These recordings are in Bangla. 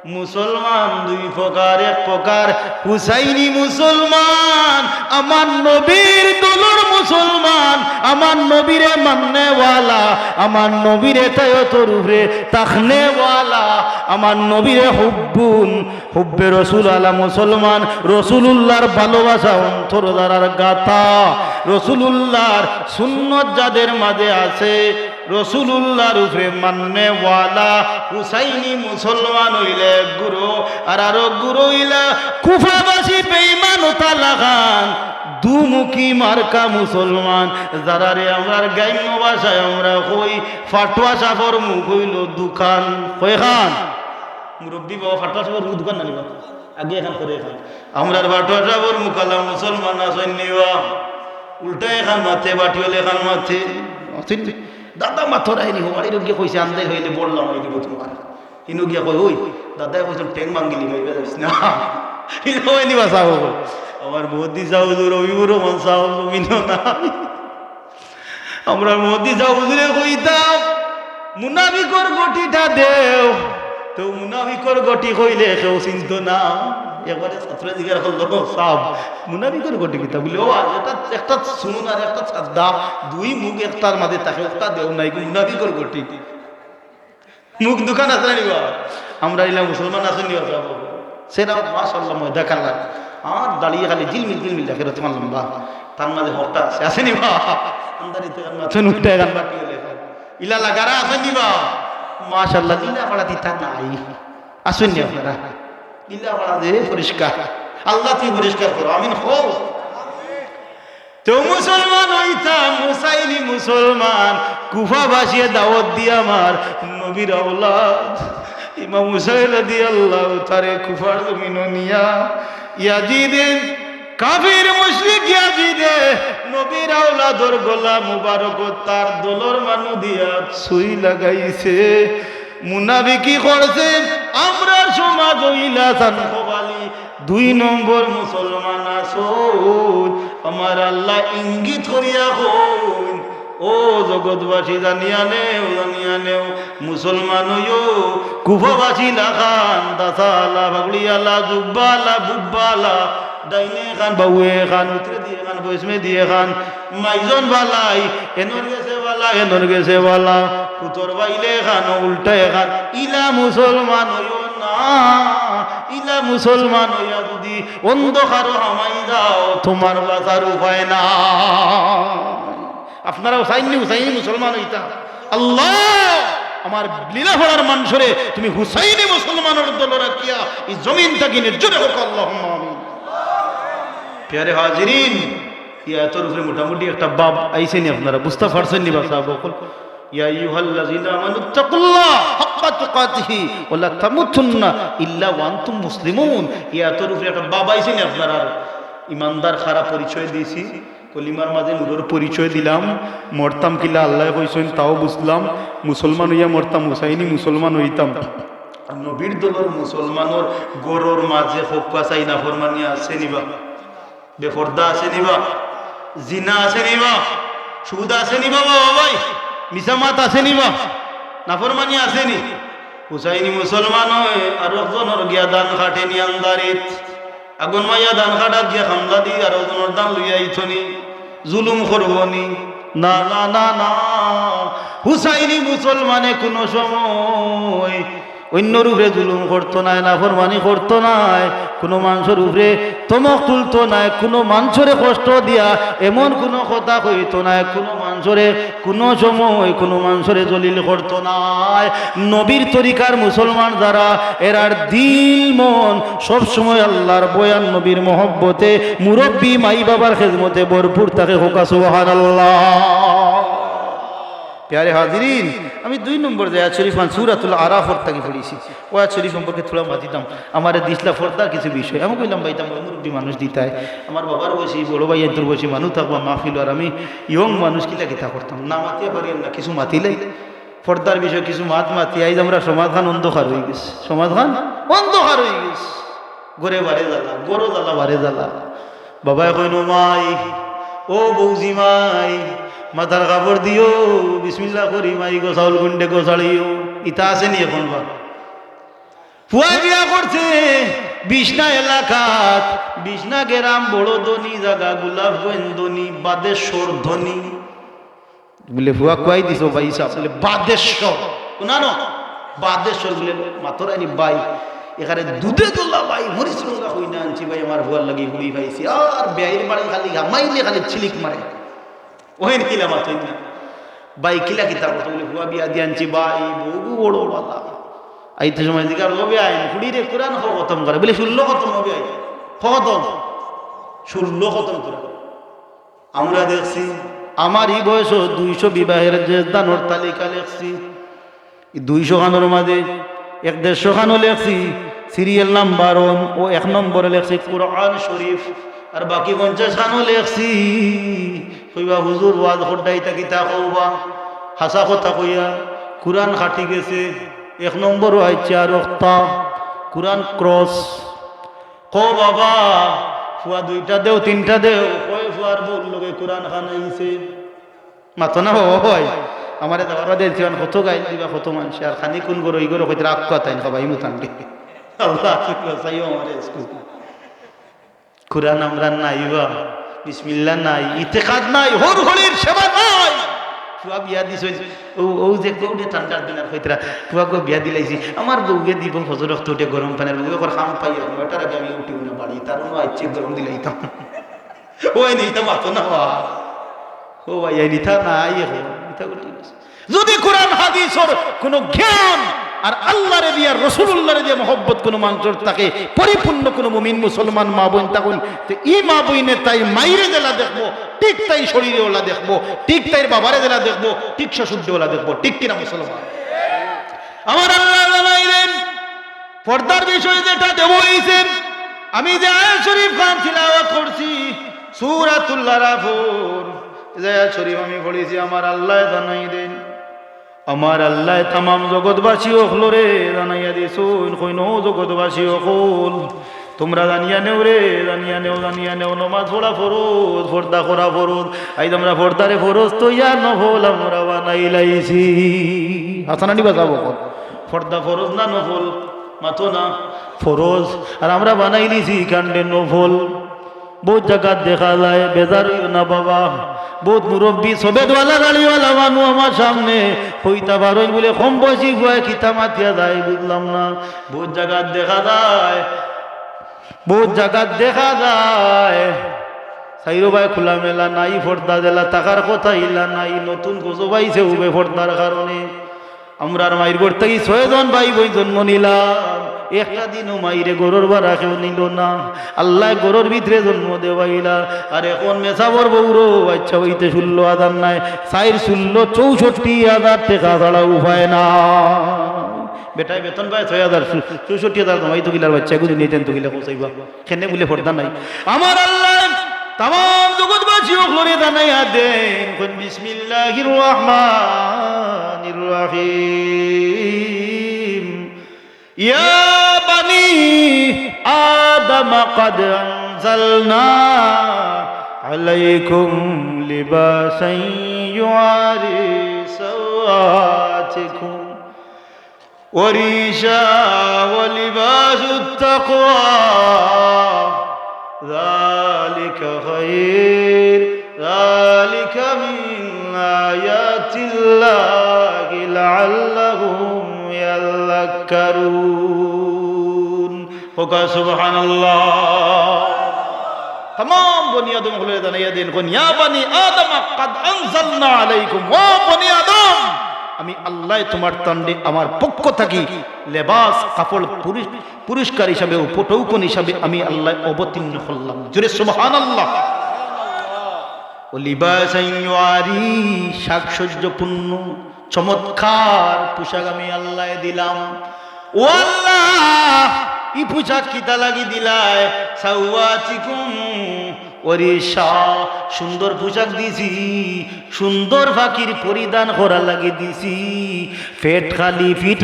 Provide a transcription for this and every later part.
মুসলমান দুই প্রকার, এক প্রকার হুসাইনি মুসলমান, আমার নবীর দলর মুসলমান, আমার নবীরে মাননেওয়ালা, আমার নবীরে তায়তর উপরে তাকনেওয়ালা, আমার নবীরে হুব্বে রসুল আলা মুসলমান, রসুলুল্লাহর ভালোবাসা অন্তর দ্বারার গাথা, রসুলুল্লাহর সুন্নত যাদের মাঝে আছে, রসুলুল্লাহর উপরে মাননেওয়ালা হুসাইনি মুসলমান হইলে গুরু, আর আরো গুরু হইলা কুফাবাসী বেঈমান ও তালাগান দুমুখী মার্কা মুসলমান, যারা রে আমার গাইন্য ভাষায় আমরা কই ফাটুয়া সাফর মুখ হইল দোকান, কই খান মুরব্বী বাবা ফাটুয়া সাফর মুখ দোকান না নিবা আগে এখান করে খান, আমরা ফাটুয়া সাফর মুখালা মুসলমান আসেন নিবা উল্টা এখান মাথে বাটি হলে এখান মাথে দাদা মাথরাইনি হমারির গিয়ে কইছে আন্দাই হইলে বললাম এই দিব তোমার ইনু গিয়া কই ওই দাদাই কইছেন ট্যাং ভাঙ্গিলি ভাই যাইস না ইনু হইনি বাসা হবো আমার মোদি সাহ হুজুর অভিবুর মন সাহ জমিনও না, আমরা মোদি সাহ হুজুরে কইতাম মুনাফিকর গটিটা দেও, তো মুনাফিকর গটি কইলে কেউ চিন্ত না, একবারে ছাত্র জিজ্ঞাসা করলো সাহ মুনাফিকর গটি কিতা বলি, ও এটা একটা শুনুন আর একটা ছাদ্দা দুই মুখ একটার মাঝে তাকে একটা দেও নাই মুনাফিকর গটি মুখ দোকান আছে না নিবা, আমরা ইলা মুসলমান আছেন নিবা যাব সেটা মাশাআল্লাহ ময়দা কাল্লা আর দাঁড়িয়ে খালি জিলমিল দেখে রতে মানলাম বা তার মাঝে হকটা আছে আছে নিবা আমদারিতে মাথন উঠে গান বাকি হলে ইলা লাগারা আছে নিবা মাশাআল্লাহ দিলা পড়া দিতা নাই আসুন নি আপনারা দিলা পড়া দে পরিষ্কার, আল্লাহ তুই পরিষ্কার করো আমিন হো। তো মুসলমান হইতাম হুসাইনি মুসলমান, কুফাবাসী দাওয়াত দিয়ে আমার নবীর আওলাদ ইমাম হুসাইন রাদিয়াল্লাহু তাআলা কুফার জমিন নিয়া ইয়াজিদে কাফির মুশরিক ইয়াজিদে নবীর আওলাদর গলা মুবারক তার দলর মানু দিয়া সুই লাগাইছে, মুনাফিকি করছে, আমরা সমাজ হইলা জান খোবালি দুই নম্বর মুসলমান আছো, আমার আল্লাহ ইঙ্গিত করিয়া কইন ও জগৎবাসী জানিয়া নেও মুসলমান হইও কুফাবাসী লাখান দাসালা বাগড়িয়ালা জুব্বালা বুব্বালা ডাইনে খান বাউয়ে খান উতরে দিয়ে খান বৈষ্ণে দিয়ে খান মাইজন বালাই এনর গেছে বালা পুতর বাইলে খান উল্টায় খান, ইলা মুসলমান হইও না, ইলা মুসলমান হইয়া যদি অন্ধকার হামাই যাও তোমার বাঁচার উপায় না। আপনারা হুসাইনি মুসলমান হইতা আল্লাহ আমার লীলা ভরার মানুষরে তুমি হুসাইনি মুসলমানের দল রাখিয়া এই জমিনটাকে নির্জনে হোক আল্লাহুম্মা আমিন। প্যারে হাজিরিন ইয়াতের উপরে মোটামুটি একটা বাব আইছেনি, আপনারা বুঝতে পারছেন নি বাসা বকল ইয়া আইয়ুহাল্লাযিনা আমানুত্তাকুল্লাহ হাক্কা তুকাতিহি ওয়া লা তামুতুন্না ইল্লা ওয়া আনতুম মুসলিমুন, ইয়াতের উপরে একটা বাব আইছেনি, আপনারা ইমানদার খারাপ পরিচয় দিয়েছি, কলিমার মাঝে নূরের পরিচয় দিলাম, মরতাম কিলা আল্লাহ কইছেন তাও বুঝলাম, মুসলমান হইয়া মরতাম হুসাইনি মুসলমান হইতাম, নবীর দলের মুসলমানের গরর মাঝে হক্কা চাই না ফরমানি আছে নিবা, বেপর্দা আছে নিবা, জিনা আছে নিবা, সুদ আছে নিবা, বাবা ভাই মিসামাত আছে নিবা, নাফরমানি আছে নি, হুসাইনি মুসলমান হয় আর একজনের গিয়া দান খাটে নি আন্দারিত আগুন মাইয়া দান খাটাত গিয়া হামলা দি আর একজনের দান লইয়া আইছনি জুলুম করবনি না না না না, হুসাইনি মুসলমানে কোনো সময় অন্য রূপে জুলুম করতো নাই, নাফরমানি করতো নাই, কোনো মানুষের উপরে তমক তুলতো নাই, কোনো মানুষরে কষ্ট দিয়া এমন কোনো কথা কইতো নাই, কোনো মানুষরে কোনো সময় কোনো মানুষরে জলিল করতো নাই। নবীর তরিকার মুসলমান যারা এরার দিল মন সব সময় আল্লাহর বয়ান নবীর মহব্বতে মুরব্বী মাই বাবার খেদমতে ভরপুর থাকে, হোকা সুবহানাল্লাহ। প্যারে হাজিরিন আমি 2 নম্বর আয়াত শরীফ সূরাতুল আরাফর থেকে পড়েছি, ওই আয়াত শরীফ সম্পর্কে থোড়া মাতিতাম, আমার দিসলা ফর্দার কিছু বিষয় আমি কইলাম ভাই তাম মুরব্বী মানুষ দিতায়, আমার বাবার বসি বড় ভাই এন্তর বসি মানুষ থাকবা মাহফিল, আর আমি ইয়ং মানুষ কিলা কিতা করতাম না মাতিয়ে পারি না, কিছু মাতিলেই ফর্দার বিষয় কিছু মাতি আইজ আমরা সমাধান অন্ধকার হয়ে গেছে, সমাধান অন্ধকার হয়ে গেছে, গড়ে বারে জ্বালা গরো জ্বালা বারে জ্বালা, বাবা কইনো মাই ও বৌজি মাই মাথার কাপড় দিও বিসমিল্লাহ করি মাই গো চাউল গুন্ডে গো চাড়িও, ইতা আছে নি এখন বা ফুয়া বিয়া করছে বিষ্ণা এলাকাত, বিষ্ণা গেরাম বড় ধনী জায়গা, গোলাপগঞ্জ ধনী, বাদেশ্বর ধনী। বলে ফুয়া কুয়াই দিছ ভাই সাহেব, বলে বাদেশ্বর শুনানো, বাদেশ্বর বলে মাতরানি বাই এখানে দুধে তোলা ভাই মরিচ রঙা হই না আনছি ভাই আমার ভুয়ার লাগি হুড়ি পাইছি, আর বেআইর বাড়ি খালি ঘামাইলে খালি ছিলিক মারে ওই কিলা মাতই না ভাই কিলা কিতা কথা বলে ভুয়া বিয়া দিয়ে আনছি ভাই বহু বড় বালা আইতে সময় দিকে আর হবে আইন হুড়ি রে কোরআন খতম করে বলে 16 খতম হবে আই খতম 16 খতম করে। আমরা দেখছি আমার এই বয়স 200 বিবাহের যে দানোর তালিকা লেখছি, 200 খানোর মাঝে 150 খানো লেখছি সিরিয়াল নাম্বার 1 ও 1 নম্বরে লেখছি কোরআন শরীফ, আর বাকি 50 খানো লেখছি কইবা হুজুর ওয়াজ হড্ডাইতা কিতা কওবা হাসা কথা কইয়া কোরআন খাটি গেছে 1 নম্বরও আইছে আর রক্তা কোরআন ক্রস। কো বাবা ফুয়া 2টা দেও 3টা দেও, কই ফুয়ার বউর লগে কোরআন খান আইছে মাতো না বাবা ভাই আমারে দাওয়া দিয়েছেন কত গাইল দিবা কত মানুষ আর খানি কোন গরো এই গরো কইতে রাগ কথাই সবাই মুতানকে আল্লাহ শুকর চাইও আমারে স্কুল কোরআন আমরা নাইবা বিসমিল্লাহ নাই, ইতিকাদ নাই, হর হরির সেবা নাই। ফুয়া বিয়া দিছ ও যে গৌড়ে ঠান্ডার দিন আর কইতরা ফুয়া গো বিয়া দিলাইছি আমার বউকে দিব ফজর রক্ত উঠে গরম পানির বউকে কর খাম পাই ওটার আগে আমি উঠি না বাড়ি তার আইছে গরম দিলাইতাম ওই নিতাম মাতো না ও ভাই এই নিতা নাই নিতা করতে যদি কোরআন হাদিসের কোনো জ্ঞান আর আল্লাহরে দিয়া রাসূলুল্লাহরে দিয়া মহব্বত কোনো মানুষের থাকে পরিপূর্ণ কোনো মুমিন মুসলমান মা বোন তখন তো এই মা বোনে তাই মাইরে দেলা দেখবো ঠিক তাই শরীরে ওলা দেখবো ঠিক তাই বাবারে দেলা দেখবো ঠিক শাশুড়ি ওলা দেখবো ঠিক কিনা মুসলমান। আমার আল্লাহ জানাইলেন পর্দার বিষয় যেটা দেব হইছে আমি যে আয়াত শরীফ খান তিলাওয়াত করছি সূরাতুল আরাফুর যে আয়াত শরীফ আমি পড়েছি আমার আল্লাহ জানাইলেন আমার আল্লাহ तमाम জগৎবাসী হলরে জানাইয়া দিছুন কইনো জগৎবাসী হল তোমরা জানিয়া নেও রে জানিয়া নেও নামাজ পড়া ফরজ পর্দা করা ফরজ আই তোমরা পর্দারে ফরজ তো ইয়া নফল আমরা বানাইলাইছি হাসানানি বাজাবো পর্দা ফরজ না নফল মাতো না ফরজ আর আমরা বানাইলিছি কাণ্ডে নফল। বহুত জায়গা দেখা যায় বেজার না বাবা বহুত মুরব্বী সবেদওয়ালা গাড়িওয়ালা মানুষ আমার সামনে হইতা পারেন বলে কম বয়সী ভয় খিতা মাতিয়া যায় বুঝলাম না। বহুত জায়গা দেখা যায় সাইরো ভাই খোলা মেলা নাই পর্দা দেলা টাকার কথা ইলা নাই নতুন গোজো পাইছে উবে পর্দার কারণে আমরা মায়ের ঘর থেকে 6 জন ভাই বোন জন্ম নিলাম একটা দিনও মাইরে গরুর বাড়া কেউ নিল না আল্লাহ গরুর ভিতরে জন্ম দেওয়াইলা আর এখন মেসাবর বৌরো আচ্ছা হইতে 16,000 নাই 64,000 টাকা ছাড়া উপায় না বেটায় বেতন পায় 6,000 64,000 তোমাই তো গিলার বাচ্চা গুলো নিতেন তো গিলা পৌঁছাইবা কেনে বলে পর্দা নাই। আমার আল্লাহ तमाम জগৎবাসীও করে জানাইয়া দেন কোন বিসমিল্লাহির রহমানির রহিম ইয়া বানি আদম قد أنزلنا عليكم لباسا يواري سوآتكم وريشا ولباس التقوى ذلك خير ذلك من آيات الله لعلهم يذكرون وقال سبحان الله तमाम बनी आदम को জানাইয়া দেন কোন ইয়া বনি আদম قد أنزلنا عليكم ও বনি আদম আমি আল্লাহ তোমার তন্ডে আমার পক্ষ থাকি লেবাস কাপড় পুরস্কার হিসাবে উপটৌকন হিসাবে আমি আল্লাহ অবতীর্ণ করলাম জোরে সুবহানাল্লাহ। ও লিবাসান ইউআরি সাজসজ্জাপূর্ণ চমৎকার পোশাক আমি আল্লাহ দিলাম। ও আল্লাহ ই পোশাক কিতা লাগি দিলায় সাওয়াতিকুম ওরিশা সুন্দর পোশাক দিছি সুন্দর ফাকির পরিধান করা লাগি দিছি ফিট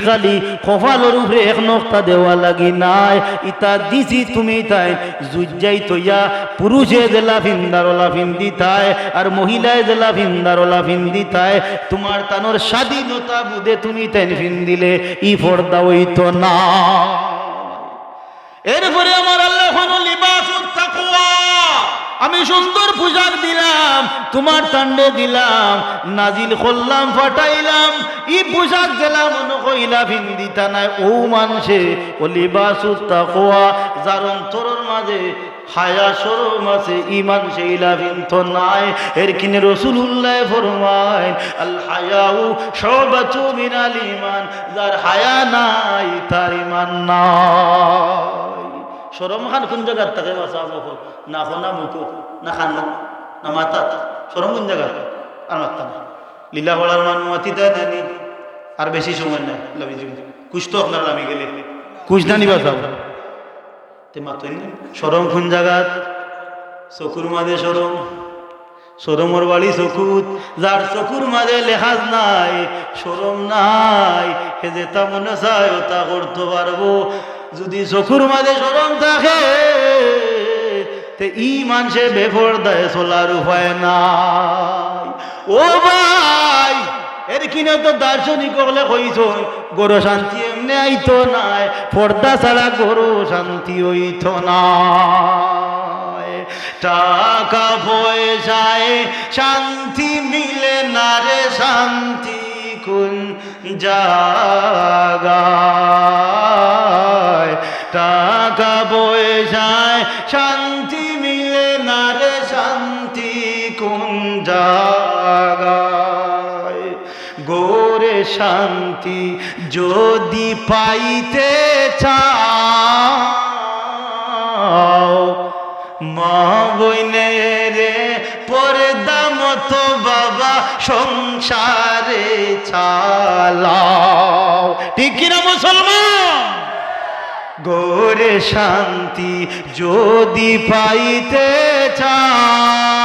খালি কপালের উপরে এক নকটা দেওয়া লাগি নাই ইতা দিছি তুমি তাই জুজাই তৈয়া পুরুষে জেলা ফিন্দারলা ফিন্দি তাই আর মহিলায় জেলা ফিন্দারলা ফিন্দি তাই তোমার তানোর স্বাধীনতা বুঝে তুমি তাই ফিন্দিলে ই পর্দা হইতো না। এরপরে আমার আল্লাহ হলো লিবাসুত তাকওয়া, আমি সুন্দর পোশাক দিলাম, তোমার তান্ডে দিলাম, নাজিল করলাম, ফাটাইলাম, ই পোশাক দিলাম, মনে কইলা ভিন্দিতা নাই ও মানুষে ও লিবাসুত তাকওয়া, যার অন্তরের মাঝে হায়া শরম আছে, ইমান সেইলা ভিন্ত নাই। এর কিনে রাসূলুল্লাহ ফরমায় আল হায়াউ শুবাতু মিনাল ঈমান, যার হায়া নাই তার ঈমান নাই। শরম খান কোন জায়গার থেকে বাঁচাবো? না খোনা মুখো, না খান, না মাথা। শরম কোন জায়গা? আর মাত্তা না লীলা বলার মান মাতি দেয় নানি। আর বেশি সময় নাই, কুছ তো আপনার নামে গেলে কুছ না নিবা যাও তে মাতই না। শরম কোন জায়গাত? চকুর মাঝে শরম, শরমর বাড়ি চকুত। যার চকুর মাঝে লেখাজ নাই, শরম নাই, সে যেটা মনে চায় তা করতে পারবো। যদি চকুর মাঝে শরম থাকে তে ই মানুষে বেপরদায় চলার উপায় নাই। ও ভাই, এর কিনে তো দার্শনিক হলে কইছ গরু শান্তি এমনি আইতো নাই, পর্দা ছাড়া গরু শান্তি হইত না। টাকা পয়সায় শান্তি মিলে না রে, শান্তি কোন জায়গায়? টাকা পয়সায় শান্তি মিলে না রে, শান্তি কোন জায়গায়? গোরে শান্তি যদি পাইতে চাও, মা বইনের পর্দা মতো বাবা সংসারে চালাও। ঠিক কিনা মুসলমান? গোরে শান্তি যদি পাইতে চাও,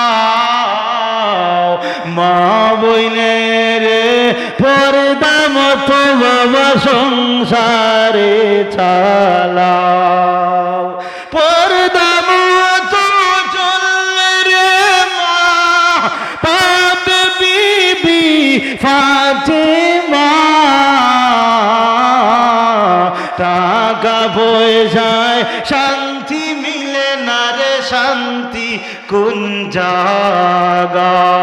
মা বইনের পর্দা মতো বাবা সংসারে চালাও। পর্দা মতো চললে রে মা পাবে বিবি ফাতেমা। টাকা পয়সায় শান্তি মিলে না রে, শান্তি কোন জায়গায়?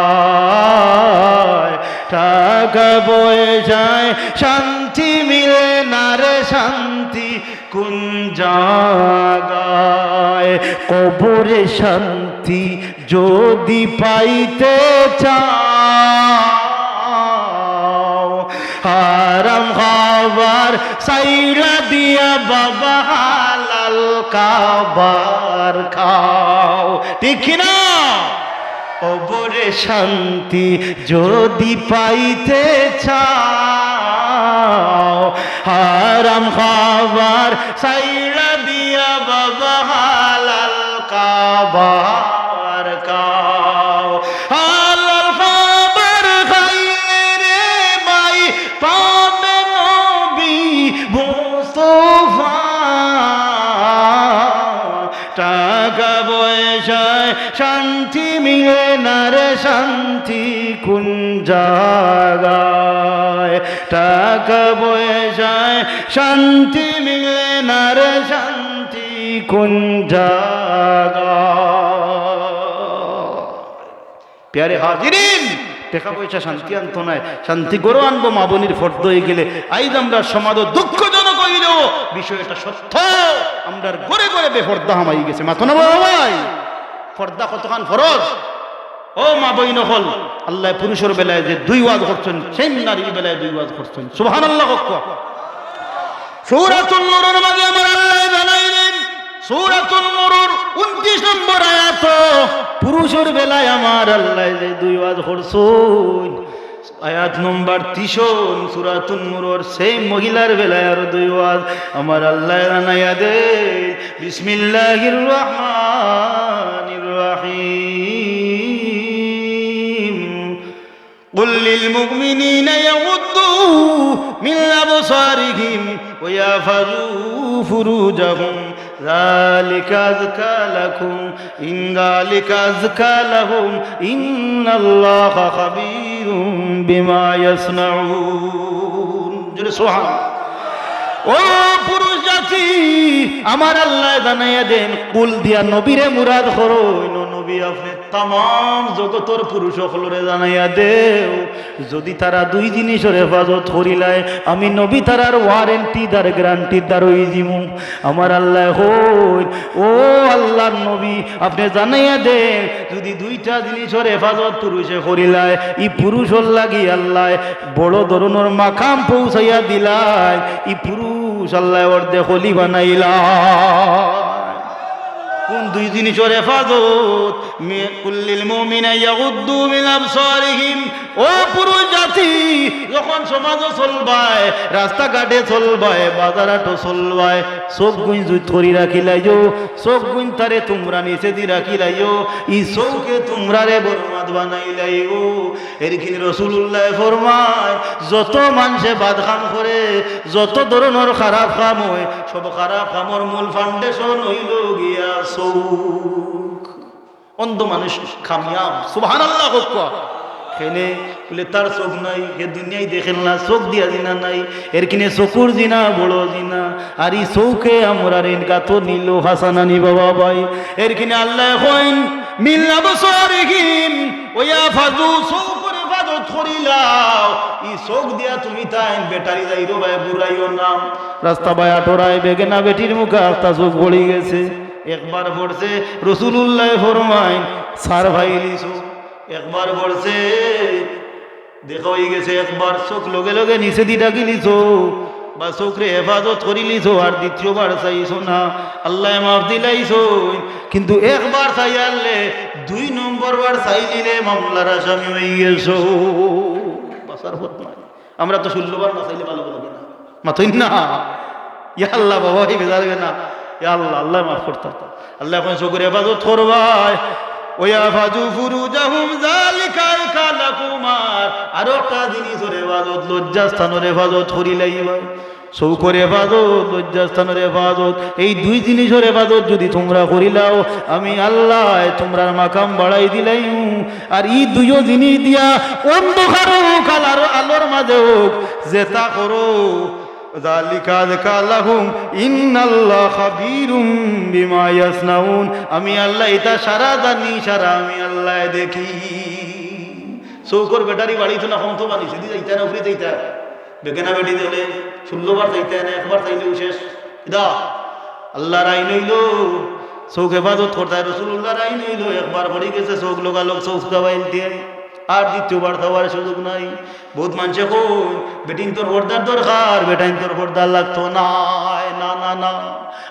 টাকা পয়সায় শান্তি মিলে না রে, শান্তি কোন জায়গায়? কবরে শান্তি যদি পাইতে চাও, হারাম খাবার সাইরা দিয়া বাবা হালাল খাবার খাও। ঠিক না? কবরে শান্তি যদি পাইতে চাও, হারাম খাবার সাইরা দিয়া বাবা হালাল খাবার খাও। হালাল খাবার খাইলে রে ভাই পাবে নবী মুস্তাফা। টাকা পয়সায় শান্তি মিলে না রে, শান্তি কোন জায়গায়? টাকা পয়সায় শান্তি মিলে না রে, শান্তি কোন জায়গায়? প্যারে হাজিরিন, টাকা পয়সা শান্তি আনতো নাই, শান্তি গরো আনবো মা বোনির ফর্দ হয়ে গেলে। আইজ আমরা সমাজ দুঃখজনক হইলেও বিষয়টা সত্য, আমরা ঘরে ঘরে বেপর্দা হামাই গেছে। মাথো না ভাই, পর্দা কতখান ফরজ। ও মা বই নহল, আল্লাহ পুরুষের বেলায় যে দুই ওয়াজ করছেন, সেই নারীর বেলায় দুই ওয়াজ করছেন। সুবহানাল্লাহ। সূরাতুন নূরের মাঝে আমার আল্লাহ জানাইলেন, সূরাতুন নূরের 29 নম্বর আয়াত, পুরুষের বেলায় আমার আল্লাহ যে দুই ওয়াজ করছেন। আয়াত নম্বর 30 সূরাতুন নূরের সেই মহিলার বেলায় আর দুই ওয়াজ আমার আল্লাহ জানাইয়া দেন। বিসমিল্লাহির রহমানির রহিম। قل للمؤمنين يغضوا من أبصارهم ويحفظوا فروجهم ذلك أزكى لكم ذلك أزكى لهم إن الله خبير بما يصنعون. سبحان. ও পুরুষ জাতি আমার আল্লাহ জানাইয়া দেন কুল দিয়া নবীরে মুরাদ করো নবী আপনি তাম জগতর পুরুষ সকলরে জানাইয়া দেও যদি তারা দুই জিনিসের হেফাজত করিলায় আমি নবী তারার ওয়ারেন্টি দার গ্যারান্টি দার ওই দিমু আমার আল্লাহ হই ও আল্লাহর নবী আপনি জানাইয়া দেন যদি দুইটা জিনিসের হেফাজত পুরুষে করিলায় ই পুরুষর লাগি আল্লাহ বড় ধরনের মাকাম পৌঁছাইয়া দিলায় ই পুরুষ আল্লাহ অর্ধে হলি বানাইলা কোন দুই জিনিসের হেফাজত কুল্লিল মুমিনা ইয়াগুদ্দু মিন আবসারিহিম ও পুরুষ জাতি যখন সমাজে চলবায় রাস্তাঘাটে চলবায় বাজারাটো চলবায় চোখ গুণ জুত করি রাখিলাইও চোখ গুণ তারে তোমরা নিচে দি রাখিলাইও ই চৌকে তোমরা রে বরবাদ বানাইলাইও এরখিনি রাসূলুল্লাহ ফরমায় যত মানুষে বাদ কাম করে যত ধরনের খারাপ কাম হয় সব খারাপ কামর মূল ফাউন্ডেশন হইল গিয়া চৌক অন্ধ মানুষ কামিয়াব সুবহানাল্লাহ হোক খেলে বলে তার চোখ নাই এ দুনিয়ায় দেখেন না চোখ দিয়া জিনা নাই এর কিনে চকুর জিনা বড় জিনা আর এই চৌকে আমরা রেন গাতো নিল হাসানানি বাবা ভাই এর কিনে আল্লাহ কইন মিল আবসারিহিম ওয়া ফাজু চৌকের ইবাদত করিলাও এই চোখ দিয়া তুমি তাই বেটারি যাইরো ভাই বুড়াইও না রাস্তা বাই আটোরায় বেগেনা বেটির মুখে আস্তা চোখ গড়ি গেছে একবার পড়ছে রাসূলুল্লাহ ফরমাইন সার ভাই লিসু একবার পড়ছে দেখা হয়ে গেছে একবার চোখ লগে লগে নিচে দি ডাকি লিছো বা চোখরে হেফাজত করি লিছো আর দ্বিতীয়বার চাইছো না আল্লাহ মাফ দিলাইছো কিন্তু একবার চাই আনলে 2 নম্বর বার চাই দিলে মামলার আসামি হয়ে গেছো বাসার হত নয় আমরা তো 16 বার না চাইলে ভালো লাগে না মাথই না ইয়া আল্লাহ বাবা এই বেজারবে না ইয়া আল্লাহ আল্লাহ মাফ করতা আল্লাহ এখন চোখের হেফাজত করবায় ওয়াফাজু ফুরুজাহুম যালিকা কালাকুমার আর একটা জিনিসের হেফাজত লজ্জাস্থানের হেফাজত করিলাইবা চৌকের হেফাজত লজ্জাস্থানের হেফাজত এই দুই জিনিসের হেফাজত যদি তোমরা করিলাও আমি আল্লাহ তোমরা মাকাম বাড়াই দিলাই আর এই দুইও জিনিস দিয়া অন্ধকার হোক আলোর মাঝে হোক যেটা করো যালিকা যাকালাহুম ইন্নাল্লাহ খাবীরুম বিমা ইয়াসনাউন আমি আল্লাহ এটা সারা জানি সারা আমি আল্লাহ দেখি চৌকর ব্যাটারি বাড়ি তো না কম তো বানিয়েছে দি যাইতা না উপরে যাইতা বেগেনা বেটি দিলে 16 বার যাইতা না একবার চাইলেও শেষ দা আল্লাহর আইন হইল চৌক হেফাজত করতে রাসূলুল্লাহর আইন হইল একবার পড়ে গেছে চৌক লোকালোক চৌক গাওয়াইল দিয়ে আর দ্বিতীয়বার দেওয়ার সুযোগ নাই বহুত মানুষে কই বেটিন তোর পর্দার দরকার বেটাইন তোর পর্দার লাগতো না না না না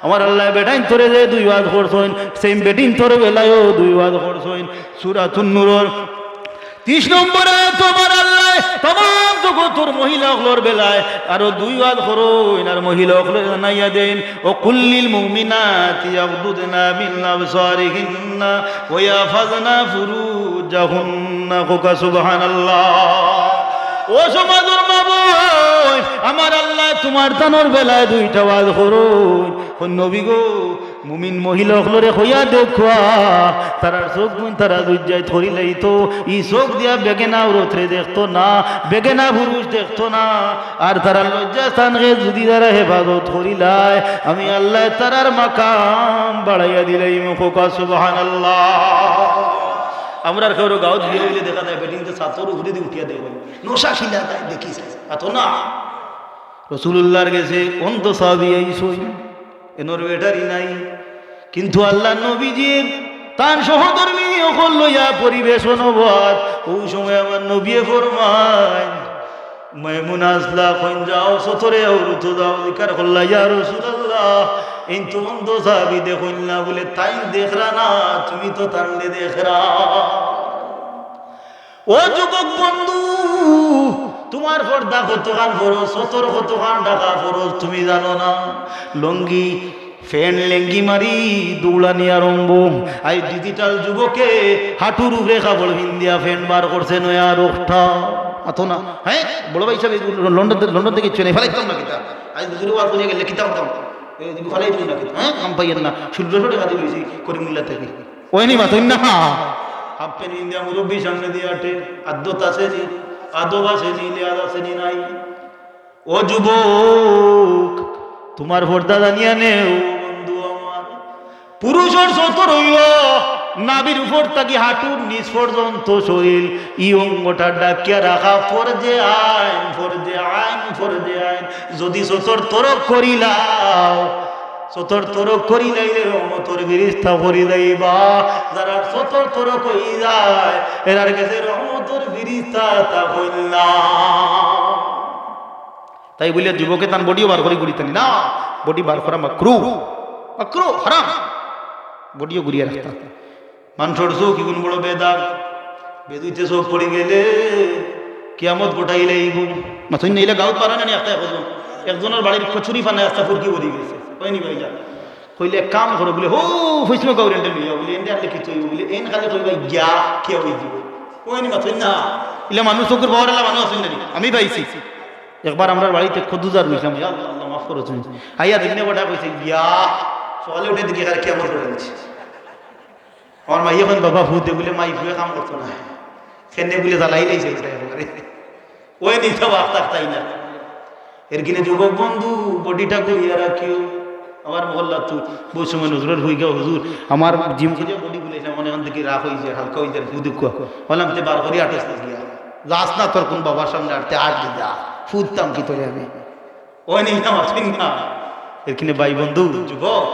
আমার আল্লাহ বেটাইন তোরে যে 2 ওয়াজ করছইন সেম বেটিন তোর বেলায়ও 2 ওয়াজ করছইন সূরাতুন নূরের 30 নম্বরে তোমার আল্লাহ तमाम জগতের মহিলাগুলোর বেলায় আরো 2 ওয়াজ করইন আর মহিলাগুলো জানাইয়া দেন ও কুল্লিল মুমিনাতি ইয়াগদুদনা মিন আবসারিহিন্না ওয়া ইয়াফাযনা ফুরুজাহুন্না কোকা সুবহানাল্লাহ ও সমাজের মাবুই আমার আল্লাহ তোমার তানোর বেলায় 2টা ওয়াজ করইন ও নবী গো মুমিন মহিলাগুলোরে হইয়া দেখবা তারা চোখ গুণ তারা দুইজায় ধরিলেই তো ই চোখ দিয়া বেগেনা উরত্রে দেখতো না বেগেনা পুরুষ দেখতো না আর তারা লজ্জাস্থানকে যদি তারা হেফাজত করিলায় আমি আল্লাহ তারার মাকাম বাড়াইয়া দিলাই মুখা সুবহানাল্লাহ আমরা কেউ গাঁও দিয়ে হইলে দেখা যায় বেটিনকে ছাত্র ঘুরে দিয়ে উঠিয়া দেয় নশা খিলা দেয় দেখিস এত না রাসূলুল্লাহর গেছে অন্ত সাহাবী এই সই এনোর বেটারি নাই কিন্তু আল্লাহ নবীজি তার সহধর্মী অকল লইয়া পরিবেশন হবার ওই সময় আমার নবী ফরমায় মাইমুনা আসলা কইন যাও সতরে আউরুত দাও জিকার করলা ইয়া রাসূলুল্লাহ এই তো অন্ধ সাহাবী দেখুন না বলে তাই দেখরা না তুমি তো তানলে দেখরা ও যুবক বন্ধু তোমার পর্দা কতখান ফরজ সতর কতখান টাকা ফরজ তুমি জানো না লঙ্গি ফ্যান লেঙ্গি মারি দৌড়ানি আরম্ভ আই ডিজিটাল যুবকে হাঁটুর উপরে কাপড় ভিন্দিয়া ফ্যান বার করছে নয়া রোগটা আতো না হ্যাঁ বড় ভাই সাহেব লন্ডন থেকে চলে ফেলাইতাম না কিতা আজ হুজুর ওয়াজ করে গেলে কিতাব দাম ফেলাই দিই না কিতা হ্যাঁ কাম পাইয়েন না 1600 টাকা দিয়ে লইছি করিমুল্লাহ থেকে ওইনি মাতই না হাফ প্যান্ট ইন্ডিয়া মুরব্বি সামনে দিয়ে আটে আদ্যত আছে নি আদব আছে নি লিয়াজ আছে নি নাই ও যুবক তোমার পর্দা জানিয়া নেও বন্ধু আমার। পুরুষের সতর হইল নাভির উপর থাকি হাঁটুর নিচ পর্যন্ত শরীর ই অঙ্গটা ডাকিয়া রাখা ফরজে আইন, ফরজে আইন, ফরজে আইন। যদি সতর তরক করিলাও, সতর তরক করিলাইলে রহমতর ফেরেশতা করি যাইবা। যারা সতর তরক হই যায় এরার কাছে রহমতর ফেরেশতা তা হইল না। তাই বলিয়া যুবকে তার বডিও বার করে ঘুরিতেনি না, বডি বার করা মাকরু, মাকরু হারাম, বডিও ঘুরিয়া রাখতাম। মানুষের চোখ কি কোন বড় বেদাগ, বেদুইতে চোখ পড়ে গেলে কিয়ামত গোটাইলে মাথুই নাইলে গাঁত পারা না একটা একজনের বাড়ির কচুরি ফানে একটা ফুরকি বলি গেছে হয়নি ভাই যা কইলে এক কাম করো বলে হো ফুসমে গৌরেন্টে লইয়া বলে এন্ডে আনলে কিছু বলে এন খালে কইবা গিয়া কে হই দিব কইনি মাথুই না ইলে মানুষ চোখের বাবার এলা মানুষ আসেন না আমি পাইছি। একবার আমরা বাড়িতে খদুজার রইলাম, আল্লাহ মাফ করো তুমি আইয়া দিনে বড়া কইছে গিয়া সকালে উঠে দেখি আর কিয়ামত করে গেছে। আমার মাই এখন বাবা ভূতে বলে মাই ভুয়ে কাম করতো না, সেনে বলে জ্বালাই লাইছে ওটা একেবারে ওই নিতে বার্তা তাই না। এর কিনে যুবক বন্ধু বডিটা করিয়া রাখিও। আমার মহল্লা তো বহু সময় নজরের হয়ে গেল হুজুর আমার জিম খুঁজে বডি বলেছিলাম মনে এখন থেকে রাখ হয়ে যায় হালকা হয়ে যায় ফুদ বললাম তে বার করি আটস গিয়া যাস না তোর কোন বাবার সামনে আটতে আট যা ফুদতাম কি তোরে আমি ওই নিতাম আসেন না। এর কিনে ভাই বন্ধু যুবক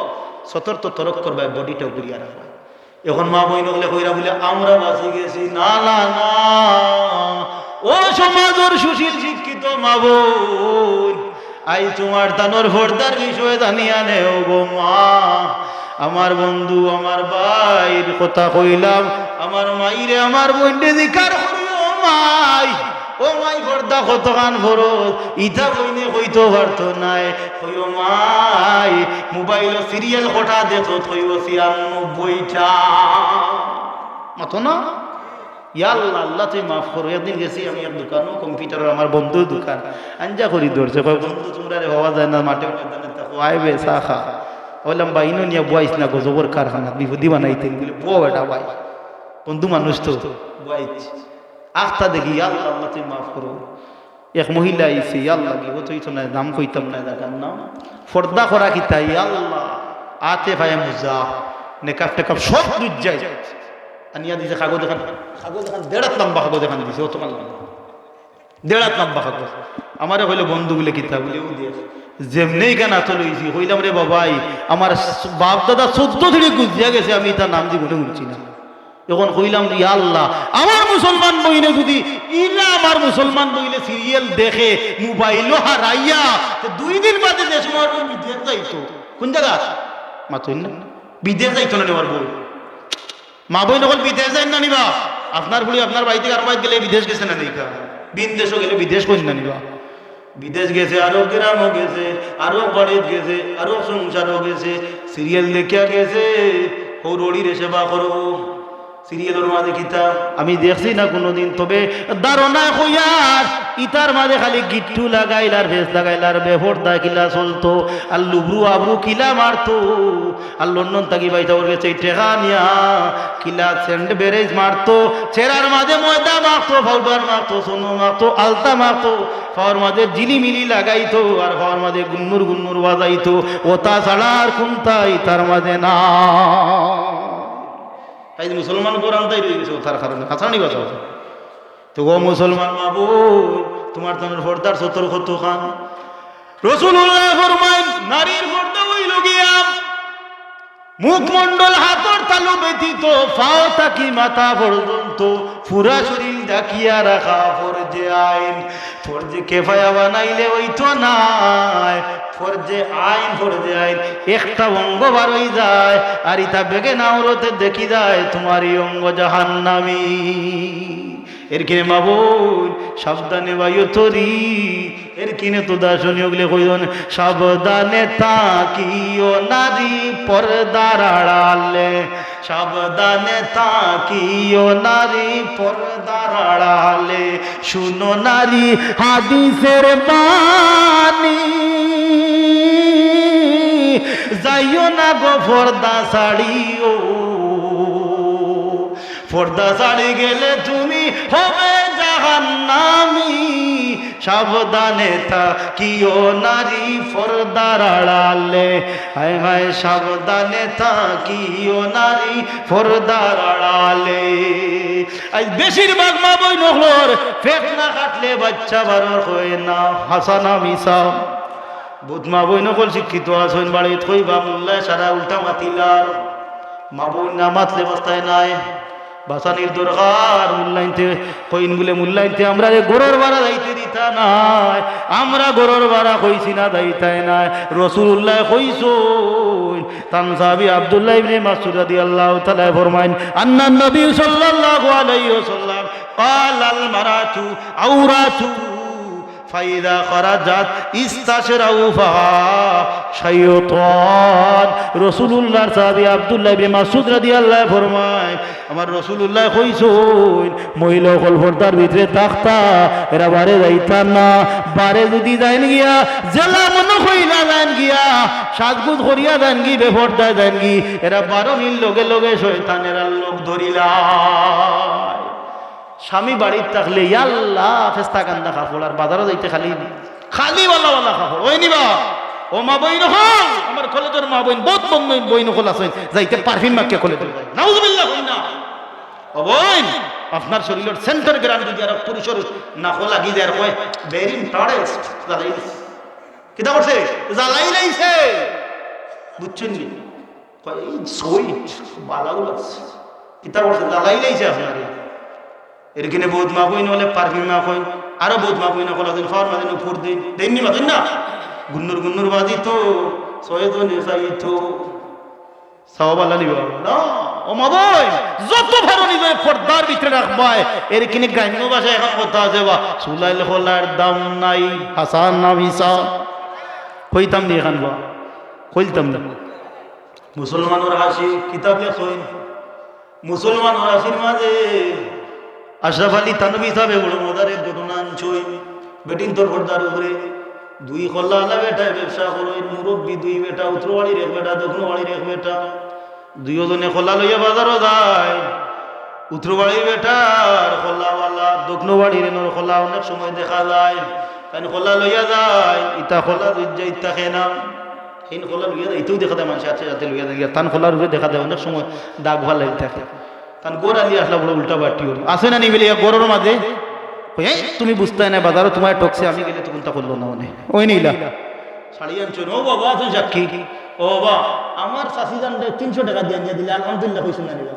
সতর্ক তরক করবে বডিটাও করিয়া রাখবা। এখন মা বই নগলে কইরা বলে আমরা বাঁচি গেছি, না না না, ও সমাজের সুশীল শিক্ষিত মা বোন আই তোমার তানোর ভর্তার বিষয়ে জানিয়া নেও গো মা। আমার বন্ধু আমার ভাইয়ের কথা কইলাম, আমার মাইরে আমার বইন্ডে দিকার করিও মাই, ও মাই ভর্তা কত গান ভরত ইটা বইনে কইতো পারতো নাই, কইও মাই মোবাইল সিরিয়াল কটা দেখো থইও ৯৬টা মাতো না। ইয়াল্লাহ আল্লাহ তুই মাফ করো। একদিন গেছি আমি এক দোকানও কম্পিউটারের আমার বন্ধুর দোকান আঞ্জা করি ধরছে, কয় বন্ধু তোমরা রে হওয়া যায় না মাঠে ময়দানে থাকো আইবে চা খা। বললাম ভাই ইনো নিয়ে বয়স না গজবর কারখানা বিপদি বানাইতেন বলে বউ এটা ভাই বন্ধু মানুষ তো বয়স আখতা দেখি আল্লাহ আল্লাহ তুই মাফ করো। এক মহিলা আইসি আল্লাহ কি ও তুই তো না নাম কইতাম না দেখার নাম ফর্দা করা কি তাই আল্লাহ আতে ভাই মুজা নেকাপ টেকাপ সব দুধ যায় আনিয়া দিছে কাগজ দেখান, কাগজ দেখান ১.৫ লম্বা কাগজ দেখান দিছে ও তোমার ১.৫ লম্বা কাগজ। আমারে হইলো বন্ধু বলে কিতাব বলে ও দিয়ে যেমনি গানা তো লইছি হইলাম রে বাবাই আমার বাপ দাদা ১৪ থেকে গুজিয়া গেছে আমি তার নাম দিয়ে বলে বলছি না। যখন কইলাম ইয়া আল্লাহ আমার মুসলমান বইনে যদি ইরা আমার মুসলমান বইলে সিরিয়াল দেখে মোবাইলও হারাইয়া ২ দিন বাদে দেশ আমার বিদেশ যাইতো কোন জায়গা মাতুই না বিদেশ যাইতো না নেওয়ার বই মা বই নকল বিদেশ যাই না নিবা আপনার বলি আপনার বাড়ি থেকে আর বাড়ি গেলে বিদেশ গেছে না নিকা বিদেশও গেলে বিদেশ কই না নিবা বিদেশ গেছে আরো গ্রামও গেছে আরো বাড়িত গেছে আরো সংসারও গেছে সিরিয়াল দেখিয়া গেছে হৌরড়ির সেবা করো সিরিয়ালের মাঝে কিতাব আমি দেখছি না কোনোদিন, তবে ধারণা হইয়ার ইতার মাঝে খালি গিট্টু লাগাইলার ভেস লাগাইলার বেফরদা কিলা চলতো আর লুবরু আবরু কিলা মারতো আর লন্ডন থাকি বাইতা ওর গেছে টেকা নিয়া কিলা সেন্ড বেরেজ মারতো চেরার মাঝে ময়দা মাখতো পাউডার মাখতো সোনো মাখতো আলতা মাখতো পাওয়ার মাঝে জিলিমিলি লাগাইতো আর পাওয়ার মাঝে গুন্নুর গুন্নুর বাজাইতো ওটা ছাড়া আর কোনটা ইতার মাঝে না। তাই মুসলমান কোরআন তাই রয়ে গেছে তার কারণে হাসানি কথা তো ও মুসলমান বাবু তোমার তনের ফর্দার সতর্ক তো খান রাসূলুল্লাহ ফরমায় নারীর ফর্দা হইল গিয়া মুখমণ্ডল হাতর তালু ব্যতীত পাও থাকি মাথা পর্যন্ত পুরা শরীর ঢাকিয়া রাখা ফরজে আইন। ফরজে কেফায়া বানাইলে ওই তো নাই, ফরজে আইন ফরজে আইন একটা অঙ্গ বার হয়ে যায় আর ইতা বেগে নাওরতে দেখি যায় তোমারই অঙ্গ জাহান্নামী। এর কিনে মাবুন সাবধানে বায়ু তরি এর কিনে তো দার্শনিক গুলো কইন সাবধানে তাকিও নারী পর্দার আড়ালে, সাবধানে তাকিও নারী পর্দার আড়ালে, শুনো নারী হাদিসের বাণী যাইও না গো পর্দা ছাড়িও, পর্দা ছাড়ি গেলে তুমি হবে জাহান্নামী সাবধানে থাকিও নারী পর্দার আড়ালে হায় হায় সাবধানে থাকিও নারী পর্দার আড়ালে আজ বেশিরভাগ মা বই নহলর পেট না কাটলে বাচ্চা বারর হয় না হাসানা মিসা বুধ মা বই নকল শিক্ষিত আছেন বাড়িত কইবা মোল্লায় সারা উল্টা মাতিলার মা বই না মাতলে বস্তায় নাই বাসানির দরকার মূল্যায়নতে কইন বলে মূল্যায়নতে আমরা গরুর ভাড়া যাইতে দিতা নাই আমরা গরুর ভাড়া কইছি না যাইতাই নাই রাসূলুল্লাহ কইছুন তান সাহাবী আব্দুল্লাহ ইবনে মাসউদ রাদিয়াল্লাহু তাআলা ফরমাইন আন্নান নবী সাল্লাল্লাহু আলাইহি ওয়াসাল্লাম ক্বালাল মারাতু আওরাতু ফাইদা খরাজাত ইস্তাশরাউফা শাইতান রাসূলুল্লাহর সাহাবী আব্দুল্লাহ ইবনে মাসউদ রাদিয়াল্লাহু ফরমায় আমার রাসূলুল্লাহ কইছুন মহিলা হল পর্দার ভিতরে তাকতা এরা বারে যাইতাম না বারে যদি যাইন গিয়া জেলা মনে কইলা যাইন গিয়া সাজগুজ করিয়া যাইন গি বেপর্দা যাইন গি এরা 12 মিল লগে লগে শয়তানেরা লোক ধরিলা স্বামী বাড়ির থাকলে ইয়াল্লাহ ফেস্তা কান্দা কাপড় আর বাজারও যাইতে খালি খালি ওয়ালা কাপড় ওই নিবা ও মা বই নহল আমার কলেজের মা বইন বহুত বই নহল আছেন যাইতে পারফিউম মাকে কলেজ নাউজুবিল্লাহ কইনা ও বইন আপনার শরীরের সেন্টার গ্রাম যদি আর পুরুষের নাক লাগি যায় কয় ভেরি টরেস্ট জ্বালাই কিটা করছে জ্বালাই লাইছে বুঝছেন নি কয় সুইট বালাগুলো কিটা করছে জ্বালাই লাইছে আপনারে এরখানে বহুত মা বই নহলে পারফিউম মা কই আরো বহুত মা বই না কলা দিন ফার মাদিন উপর দিন দেননি মাদিন না গুন্নুর বাজি তো সয়জন এসাই তো সাওবালা নিবা না ও মা বই যত ভালো নিবে পর্দার ভিতরে রাখবাই এরখানে গান্য ভাষা এখন কথা আছে বা সুলাইল হলার দাম নাই হাসান না ভিসা কইতাম নি এখন বা কইতাম না মুসলমানের হাসি কিতাব লেখেন মুসলমানের হাসির মাঝে আশরাফ আলী থানভী সাহেব বড় মজার এক ঘটনা আনছই বেটিন তোর পর্দার উপরে দুই খোল্লা আলা বেটায় ব্যবসা করই মুরব্বী দুই বেটা উত্তরবাড়ির এক বেটা দক্ষিণবাড়ির এক বেটা দুইজনে খোল্লা লইয়া বাজারও যায় উত্তরবাড়ির বেটার খোল্লাওয়ালা দক্ষিণবাড়ির এনর খোল্লা অনেক সময় দেখা যায় কারণ খোল্লা লইয়া যায় ইটা খোল্লা দুইজা ইটা খেয়ে না সেই খোল্লা লইয়া যায় ইতেও দেখা দেয় মানুষ আছে যাতে লইয়া যায় তান খোল্লার উপরে দেখা দেয় অনেক সময় দাগ ভাল লাগি থাকে কারণ গোড় আলি আসলা বড় উল্টা বাটি হল আসে না নিবেলি গরুর মাঝে তুমি বুঝতে না বাজারও তোমার টকছে আমি গেলে তখন তা করলো না মনে ওই নিলা শাড়ি আনছো ও বাবা তুই সাক্ষী ও বাবা আমার চাষি জান 300 টাকা দিয়ে দিলে আলহামদুলিল্লাহ কইছো না নিবা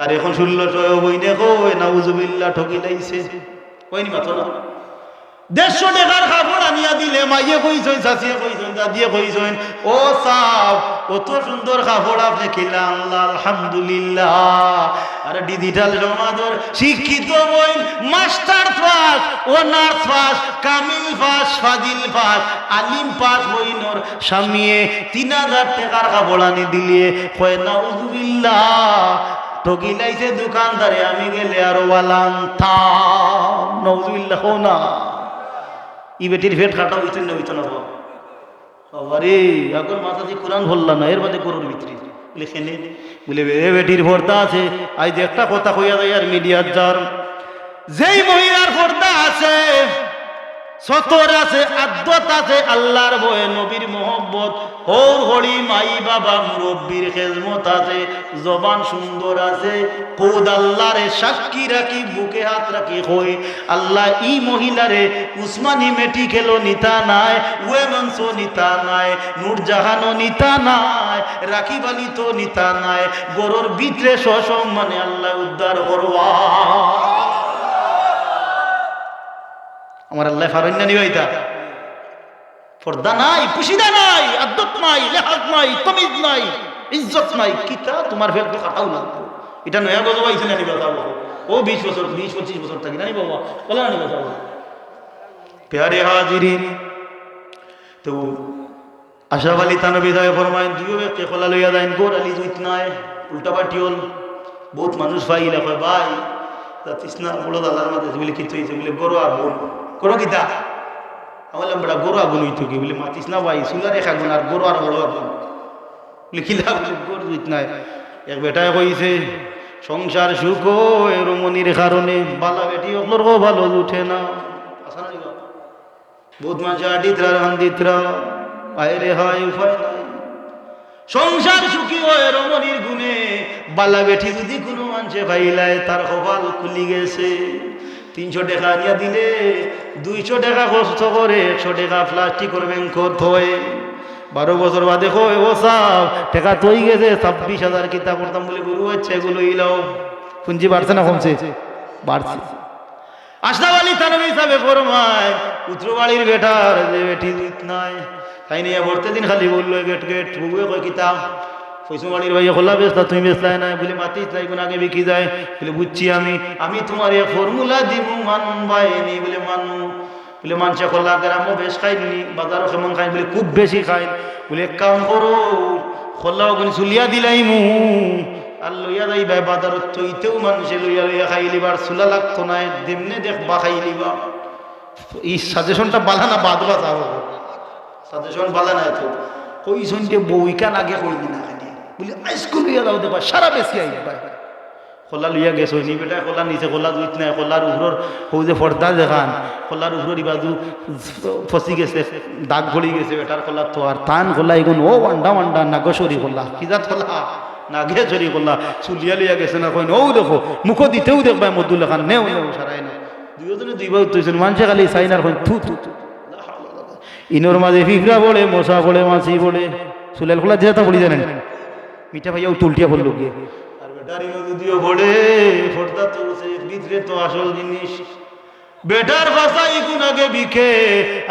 আর এখন 1600 বই দেখো নাউজুবিল্লাহ ঠকি লাইছে কই নি মাথা না 150 টাকার কাপড় আনিয়া দিলে মাইয়ে কইছেন চাষিয়ে কইছেন দাদিয়ে কইছেন ও সাব কত সুন্দর কাপড় আপনি কিনলেন আল্লাহ আলহামদুলিল্লাহ আর ডিজিটাল সমাজের শিক্ষিত বই মাস্টার পাস অনার্স পাস কামিল পাস ফাজিল পাস আলিম পাস বইনর স্বামীয়ে 3000 টাকার কাপড় আনি দিলে কয় নাউজুবিল্লাহ ঠকি লাইছে দোকানদারে আমি গেলে আর ওয়ালান থাম নাউজুবিল্লাহ হো না ই বেটির ফেট কাটা হইতো না আরে এখন মাথা দিয়ে কোরআন বললাম না এর মধ্যে গরুর ভিতরে লিখে নে বলে বেটির পর্দা আছে আজ একটা কথা কইয়া যায় আর মিডিয়ার যার যেই মহিলার পর্দা আছে সতর আছে আদ্যত আছে আল্লাহর ভয়ে নবীর মোহব্বত হোর হরি মাই বাবা মুরব্বীর খেজমত আছে জবান সুন্দর আছে কোদ আল্লাহরে সাক্ষী রাখি বুকে হাত রাখি হই আল্লাহ ই মহিলারে উসমানী মেডিকেলও নিতা নাই ওয়েমেন্স নিতা নাই নূরজাহানও নিতা নাই রাখিবালি তো নিতা নাই গরুর ভিতরে সসম্মানে আল্লাহ উদ্ধার করবা আমার আল্লাহ ফারন্না নিবাইতা পর্দা নাই পুশিদা নাই আদব নাই লেহাজ নাই তমিজ নাই ইজ্জত নাই কিতা তোমার ফের কাটাও লাগবে এটা নয়া গজব আইছে না নিবা যাবো ও 20 বছর 20-25 বছর থাকি না নি বাবা বলে না নিবা যাবো প্যারে হাজিরিন তো আশরাফ আলী থানভী সাহেব ফরমায়েন দুইও ব্যক্তি খোলা লইয়া যাইন গোর আলী জুইত নাই উল্টা পাল্টি হল বহুত মানুষ পাইলা কয় ভাই তৃষ্ণা বড় দাদার মাঝে বলে কিছু হয়েছে বলে গরু আগুন করো কিতা বললাম বেটা গরু আগুন হইতো কি বলে মাতিস না ভাই সুলার এক আগুন আর গরু আর বড় আগুন লিখিলা বলে গরু জুইত নাই এক বেটায় কইছে সংসার সুখ রমণীর কারণে বালা বেটি ওগুলোর ভালো উঠে না বহুত মানুষ আডিতরা রান্দিতরা আয়রে হয় উপায় নাই সংসার সুখী হয় রমণীর গুণে বালা বেটি যদি কোনো মানুষে ভাইলায় তার কপাল খুলি গেছে 300 টাকা নিয়ে দিলে 200 টাকা কষ্ট করে 100 টাকা প্লাস্টিক করবেন হয় 12 বছর বাদে কয় ও সাহ টাকা তৈ গেছে 26,000 কিতা করতাম বলে গুরু হচ্ছে এগুলো ইলাও পুঞ্জি বাড়ছে না কমছে বাড়ছে আশরাফ আলী থানভী হিসাবে ফরমায় উত্তরবাড়ির বেটার যে বেটি দুধ নাই তাই নিয়ে ভরতে দিন খালি বললো গেট গেট বুয়ে কয় কিতা ফৈসুমালির ভাইয়া খোলা বেচতা তুমি বেচলাই না বলে মাতি তাই কোন আগে বিকি যায় বলে বুঝছি আমি তোমার এক ফর্মুলা দিব মানবাইনি বলে মানু বলে মানুষে খোলা গ্রামও বেশ খাইনি বাজারও কেমন খাই বলে খুব বেশি খাই বলে এক কাম করো খোলাও বলে চুলিয়া দিলাই মু আর লইয়া যাই ভাই বাজারত তৈতেও মানুষে লইয়া লইয়া খাই লিবার চুলা লাগতো না দেমনে দেখবা খাই লিবা এই সাজেশনটা বালা না বাদবা চাও সাজেশন বালা না তো কই শুনতে বইকান আগে কইলি না খালি বলে স্কুল লইয়া যাও দেবা সারা বেশি আইবা খোলা লইয়া গেছো নি বেটা খোলা নিচে খোলা দুইত নাই খোলার উপর হৌ যে পর্দা দেখান খোলার উপর ইবাজু ফসি গেছে দাগ ভরি গেছে বেটার খোলা তো আর তান খোলা এগুন ও ওয়ান্ডা নাগসরি খোলা কিজাত খোলা নাগে চরি খোলা চুলিয়া লইয়া গেছে না কই ও দেখো মুখ দিতেও দেখবা মদুল্লা খান নেও নেও সারাই না দুইজনে দুইবার তুইছেন মানুষে খালি সাইনার কই থু থু ইনোর মাঝে ফিফরা বলে মশা বলে মাছি বলে চুলেল খোলা যেটা বলি জানেন মিঠা ভাইয়া তুলটিয়া বললো গিয়ে আর বেটারি যদিও বলে ফোরদা তুলছে ভিতরে তো আসল জিনিস বেটার ভাষা ইগুন আগে বিখে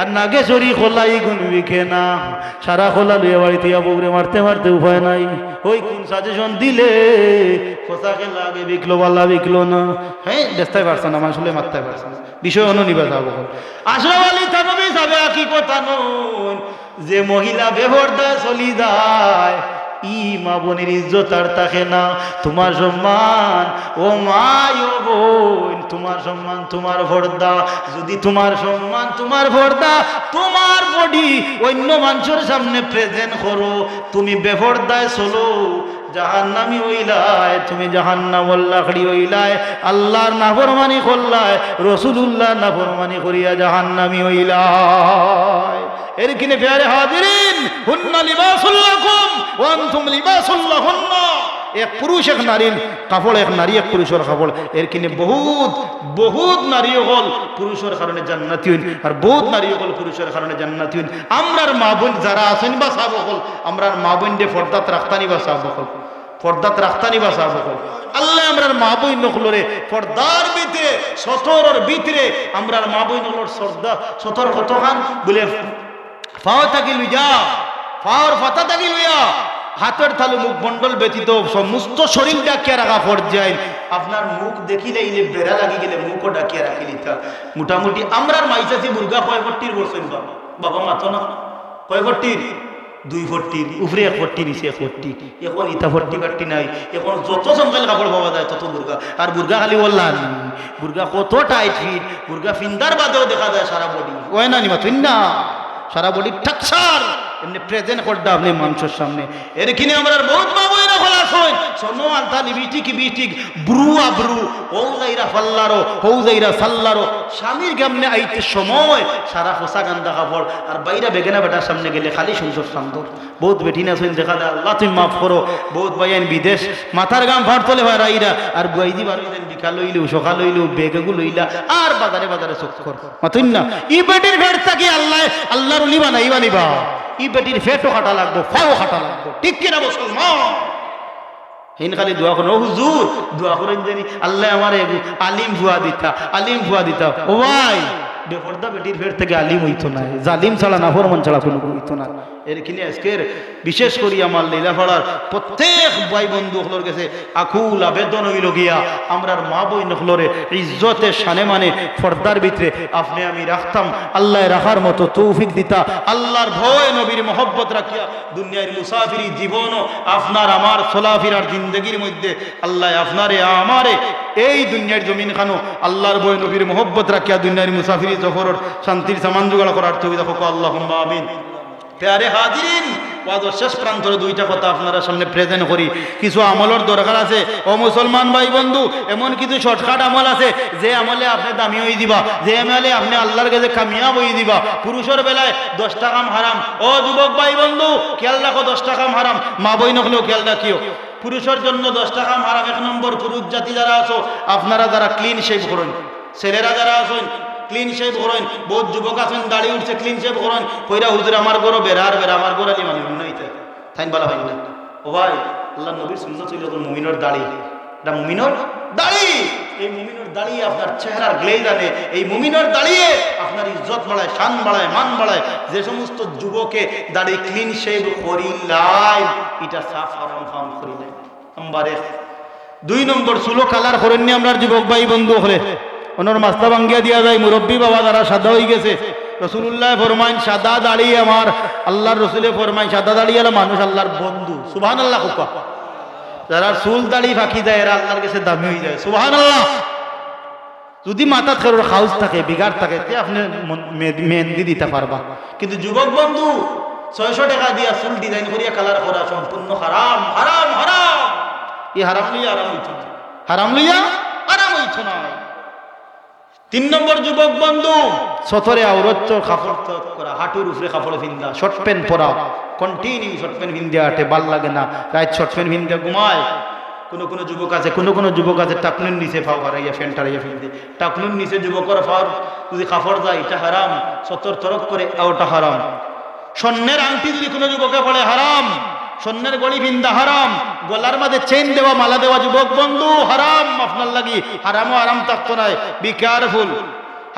আর নাগে চরি খোলা ইগুন বিখে না সারা খোলা লইয়া বাড়িতে বউরে মারতে মারতে উপায় নাই ওই কোন সাজেশন দিলে খোসা খেলা আগে বিকলো বাল্লা বিকলো না হ্যাঁ দেখতে পারছে না মানুষ মারতে পারছে না বিষয় অনুনিবা যাবো আশরাফ আলী থানভী যাবে কি কথা নয় যে মহিলা বেহরদা চলি যায় ই মা বোনের ইজ্জত আর থাকে না তোমার সম্মান ও মা ও বোন তোমার সম্মান তোমার ভর্দা যদি তোমার সম্মান তোমার ভর্দা তোমার বডি অন্য মানুষের সামনে প্রেজেন্ট করো তুমি বেভর্দায় চলো জাহান্নামী হইলায় তুমি জাহান্নামর লাকড়ি হইলায় আল্লাহর নাফরমানি করলায় রাসূলুল্লাহ নাফরমানি করিয়া জাহান্নামী হইলায় এর কিনে প্যারে হাজিরিন হুন্না লিবাসুল লাকুম ওয়া আনতুম লিবাসুল লাহুন্না এক পুরুষ এক নারীর কাপড় এক নারী এক পুরুষের কাপড় এর কিনে বহুত নারী হল পুরুষের কারণে জান্নাতি হইন আর বহুত নারী হল পুরুষের কারণে জান্নাতি হইন আমরার মা বোন যারা আছেন বা সাব হল আমরার মা বোন দে পর্দাত রাখতানি বা সাব হল পর্দাত রাখতানি বা সাব হল আল্লাহ আমরার মা বোন নখলরে পর্দার ভিতরে সতরর ভিতরে আমরার মা বোন হলর সর্দা সতর কতখান বলে ফাও থাকি লইয়া ফাওর ফাতা থাকি লইয়া হাতের তালু মুখ মন্ডল ব্যতীত সমস্ত শরীর ডাকিয়া রাখা পর্যায়ে আপনার মুখ দেখিলে ইলে বেড়া লাগি গেলে মুখও ডাকিয়া রাখি লিতা মোটামুটি আমরার মাইসাসি মুরগা কয় ফট্টির বলছেন বাবা মাতো না কয় ফট্টির 2 ফট্টির উপরে 1 ফট্টি নিচে 1 ফট্টি এখন ইটা ফট্টি কাট্টি নাই এখন যত সঙ্গেল কাপড় পাওয়া যায় তত মুরগা আর মুরগা খালি বললাম মুরগা কত টাইট ফিট মুরগা ফিন্দার বাদেও দেখা যায় সারা বডি ওই না নিমা তুই না সারা বডি টাকসার এমনি প্রেজেন্ট করতে আপনি মানুষের সামনে এর কিনে আমরা বহুত বাবুরা খোলা কই সোনো আলতা লিবিটি কি বিটি ব্রু আব্রু ও যাইরা ফাল্লারো ও যাইরা সাল্লারো স্বামীর গামনে আইতে সময় সারা হোসা গান্দা কাপড় আর বাইরা বেগেনা বেটার সামনে গেলে খালি সুন্দর সুন্দর বহুত বেটি না শুন দেখা যায় আল্লাহ তুমি মাফ করো বহুত বাইন বিদেশ মাথার গাম ফাট তোলে ভাই রাইরা আর বুয়াইদি বারো দিন বিকাল লইলু সকাল লইলু বেগগু লইলা আর বাজারে চক্কর মাতুন না ই বেটির ভেড় থাকি আল্লাহর ওলি বানাইবা নিবা ই বেটির ফেটও কাটা লাগবো ফাও কাটা লাগবো ঠিক কিনা মুসলমান হিন খালি দোয়া করো হুজুর দোয়া করেন জানি আল্লাহ আমার আলিম ভুয়া দিতা ও ভাই বেপর্দা বেটির ফের থেকে আলিম হইতো না জালিম ছাড়া নাফরমান ছাড়া কোনো হইতো না এর কিনে আজকের বিশেষ করি আমার লীলাপাড়ার প্রত্যেক ভাই বন্ধু হলোর কাছে আকুল আবেদন হইল গিয়া আমরার মা বই নখলরে ইজ্জতে শানে মানে পর্দার ভিতরে আপনি আমি রাখতাম আল্লাহ রাখার মতো তৌফিক দিতা আল্লাহর ভয় নবীর মহব্বত রাখিয়া দুনিয়ার মুসাফিরি জীবনও আপনার আমার চলাফেরার জিন্দগির মধ্যে আল্লাহ আপনারে আমারে এই দুনিয়ার জমিন খানো আল্লাহর ভয় নবীর মহব্বত রাখিয়া দুনিয়ার মুসাফিরি জফরর শান্তির সামান জোগাড় করার তৌফিক দাও আল্লাহুম্মা আমিন প্যারে হাজিরিন ওয়াজের শেষ প্রান্তরে দুইটা কথা আপনারা সামনে প্রেজেন্ট করি। কিছু আমলের দরকার আছে ও মুসলমান ভাই বন্ধু, এমন কিছু শর্টকাট আমল আছে যে আমলে আপনি দামি হয়ে দিবা, যে আমলে আপনি আল্লাহর কাছে কামিয়াব হয়ে দিবা। পুরুষের বেলায় 10টা কাম হারাম। ও যুবক ভাই বন্ধু খেয়াল রাখো, 10টা কাম হারাম। মা বই নকলেও খেয়াল রাখিও। পুরুষের জন্য 10টা কাম হারাম। 1 নম্বর, পুরুষ জাতি যারা আছো আপনারা যারা ক্লিন শেভ করেন, ছেলেরা যারা আছেন ক্লিন শেভ করেন। বহুত যুবক আছেন দাড়ি উঠছে ক্লিন শেভ করেন, কইরা হুজুর আমার গরো বেড়ার বেড়া আমার গোড়ালি মানে নইতে থাইন বালা ভাই না। ও ভাই আল্লাহ নবীর সুন্নাত ছিল মুমিনের দাড়ি, এটা মুমিনের দাড়ি। এই মুমিনের দাড়ি আপনার চেহারার গ্লেজ আনে, এই মুমিনের দাঁড়িয়ে আপনার ইজ্জত বাড়ায়, শান বাড়ায়, মান বাড়ায়। যে সমস্ত যুবকে দাড়ি ক্লিন শেভ করিলাই এটা সাফ হারাম ফাম করিলাই। নম্বরে 2 নম্বর, চুলো কালার করেন নি আমরা যুবক ভাই বন্ধু হলে ওনার মাস্তা ভাঙ্গিয়া দিয়া যায়। মুরব্বী বাবা যারা সাদা হয়ে গেছে, রসুল্লাহ ফরমাইন সাদা দাড়ি আমার আল্লাহর রসুলে ফরমাইন সাদা দাড়ি এলা মানুষ আল্লাহর বন্ধু। সুবহানাল্লাহ। হুকা যারা চুল দাড়ি ফাঁকি দেয় এরা আল্লাহর কাছে দামি হয়ে যায়। সুবহানাল্লাহ। যদি মাথা খেরোর হাউস থাকে, বিগার থাকে, তে আপনি মেহেন্দি দিতে পারবা। কিন্তু যুবক বন্ধু 600 টাকা দিয়া চুল ডিজাইন করিয়া কালার করা সম্পূর্ণ হারাম, হারাম, হারাম। এই হারাম লইয়া আরাম হইত না, হারাম লইয়া আরাম হইত না। 3 নম্বর যুবক বন্ধু, সতরে আওরত কাপড় করা, হাঁটুর উপরে কাপড় ভিন্দা, শর্ট প্যান্ট পরা, কন্টিনিউ শর্ট প্যান্ট ভিন্দে হাঁটে, ভাল লাগে না, রাত শর্ট প্যান্ট ভিন্দে ঘুমায়। কোনো যুবক আছে, কোনো যুবক আছে টাকনুর নিচে ফাও হারাইয়া ফ্যান্ট হারাইয়া ফেলতে, টাকনুর নিচে যুবকের ফাওয়ার যদি কাপড় যায় এটা হারাম, সতর তরক করে ওটা হারাম। স্বর্ণের আংটি যদি কোনো যুবকে পড়ে হারাম, স্বর্ণের গড়ি ভিন্দা হারাম, গলার মাঝে চেইন দেওয়া মালা দেওয়া যুবক বন্ধু হারাম। আপনার লাগি হারামও আরাম থাকতো নাই, বি কেয়ারফুল।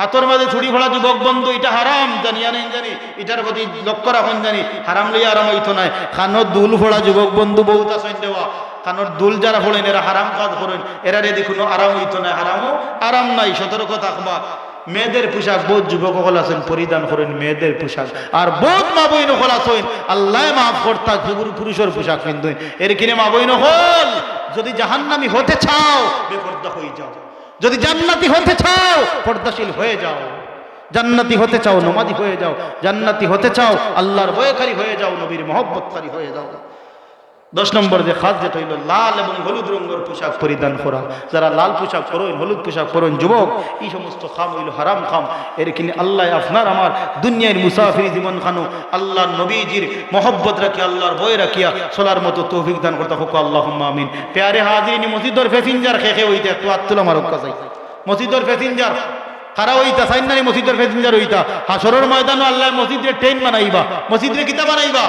হাতর মাঝে ছুরি ফোড়া যুবক বন্ধু এটা হারাম, জানিয়া নেই জানি, এটার প্রতি লক্ষ্য রাখুন জানি, হারাম লইয়া আরাম হইতো নাই। খানোর দুল ফোড়া যুবক বন্ধু বহুত আসেন দেওয়া, কানোর দুল যারা ফোড়েন এরা হারাম কাজ করেন, এরা রেদি কোনো আরাম হইতো নাই, হারামও আরাম নাই। সতর্ক থাকবা। মেয়েদের পোশাক বহুত যুবক সকল আছেন পরিধান করেন মেয়েদের পোশাক, আর বহুত মা বই নকল আছেন আল্লাহ মাফ করতা পুরুষের পোশাক কিন্তু এর কিনে মা বই নকল। যদি জাহান্নামী হতে চাও বেপর্দা হয়ে যাও, যদি জান্নাতি হতে চাও পর্দাশীল হয়ে যাও, জান্নাতি হতে চাও নমাজি হয়ে যাও, জান্নাতি হতে চাও আল্লাহর ভয়কারী হয়ে যাও, নবীর মহব্বতকারী হয়ে যাও। 10 নম্বর যে খাস যেটা হইল লাল এবং হলুদ রঙের পোশাক পরিধান করা। যারা লাল পোশাক পরেন, হলুদ পোশাক পরেন যুবক, এই সমস্ত খাম হইল হারাম খাম। এর কিনে আল্লাহ আপনার আমার দুনিয়ার মুসাফির জীবন খানো আল্লাহর নবীজির মহব্বত রাখি, আল্লাহর ভয় রাখিয়া চলার মতো তৌফিক দান করতে হোক আল্লাহুম্মা আমিন। প্যারে হাজিরিন, মসজিদের প্যাসেঞ্জার খেয়ে হইতে একটু আত্মুল আমার কাছে মসজিদের প্যাসেঞ্জার খারা হইতা সাইন নারী মসজিদের প্যাসেঞ্জার হইতা হাসরের ময়দানে আল্লাহ মসজিদের ট্রেন বানাইবা, মসজিদের কিতা বানাইবা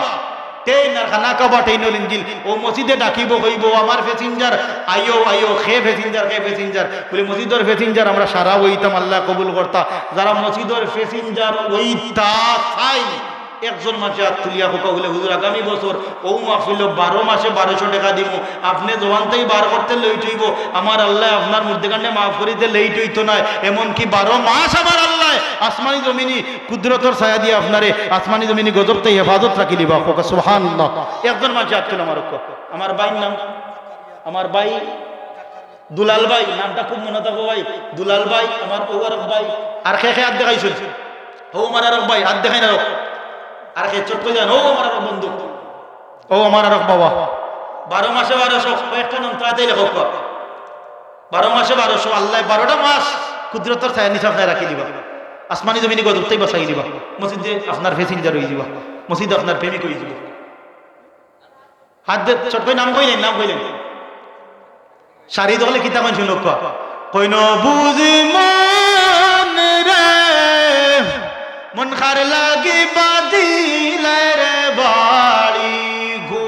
ট্রেন আর খানা কাবা ট্রেনের ইঞ্জিল ও মসজিদে ডাকিব হইব আমার প্যাসেঞ্জার আইও আইও খে প্যাসেঞ্জার খে প্যাসেঞ্জার বলে মসজিদের প্যাসেঞ্জার আমরা সারা হইতাম, আল্লাহ কবুল করতা। যারা মসজিদের প্যাসেঞ্জার হইতা চাই একজন মাসে হাত তুলিয়া হোকা বলে হুজুর আগামী বছর ও মাহফিল 12 মাসে 1200 টাকা দিব, আপনি জোয়ানতেই বার করতে লেট হইব, আমার আল্লাহ আপনার মধ্যেখানে মাফ করিতে লেট হইতো না। এমনকি 12 মাস আমার আল্লাহ আসমানি জমিনি কুদরতর ছায়া দিয়ে আপনারে আসমানি জমিনি গজবতে হেফাজত রাখি দিবা হোকা সুবহানাল্লাহ। একজন মাসে হাত তুলে আমার ভাইয়ের নাম, আমার ভাই দুলাল ভাই, নামটা খুব মনে থাকবো ভাই, দুলাল ভাই আমার ওয়ারক ভাই। আর খে খে হাত দেখাইছিল ও আমার আরক ভাই, হাত দেখাই না আর কে চট করে যান ও আমার বন্ধু, ও আমার আরক বাবা। 12 মাসে 1200 কয়েকটা নাম তাড়াতাড়ি লেখক, 12 মাসে 1200 আল্লাহ 12টা মাস কুদরতের ছায়া নিচে আপনার রাখি দিবা, আসমানি জমিনি গজবতেই বাঁচাই দিবা, মসজিদে আপনার প্যাসেঞ্জার হয়ে যাবা, মসজিদে আপনার প্রেমিক হয়ে যাবা। হাত দে চট করে নাম কইলেন, নাম কইলেন শাড়ি দলে কিতা মান শুনক কইন বুঝি মন রে মন খার লাগি বাদিলাই রে বাড়ি গো,